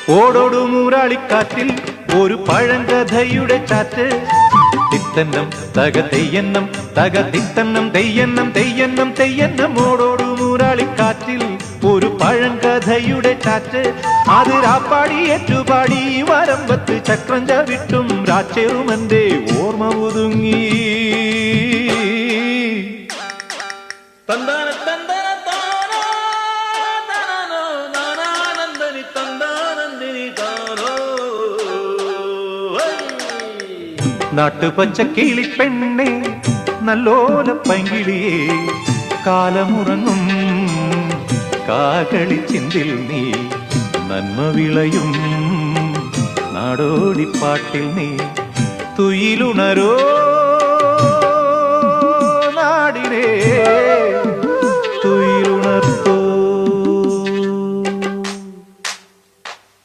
ഓടോടും ഊരാളിക്കാറ്റിൽ ഒരു പഴങ്കഥയുടെ ചാറ്റ്. തിത്തന്നം തക തെയ്യന്നം തക തിത്തന്നം തെയ്യന്നം തെയ്യന്നം തെയ്യന്നം. ഓടോടും ഊരാളിക്കാറ്റിൽ ഒരു പഴങ്കഥയുടെ ചാറ്റ്. അത് രാപ്പാടി ഏറ്റുപാടി വരമ്പത്ത് ചക്രം ചവിട്ടും രാച്ചെറുമന്റെ ഓർമ്മ ഒതുങ്ങി. തന്താന തന്താന താനോ താനോ നാനാനന്ദനി തന്താനന്ദിനി താനോ. നാട്ടുപച്ച കിളിപ്പെണ്ണെ നല്ലോല പൈങ്കിളിയേ, കാലമുറങ്ങും കാകളി ചിന്തിൽ നീ, നന്മ വിളയും നാടോടിപ്പാട്ടിൽ നീ തുയിലുണരോ.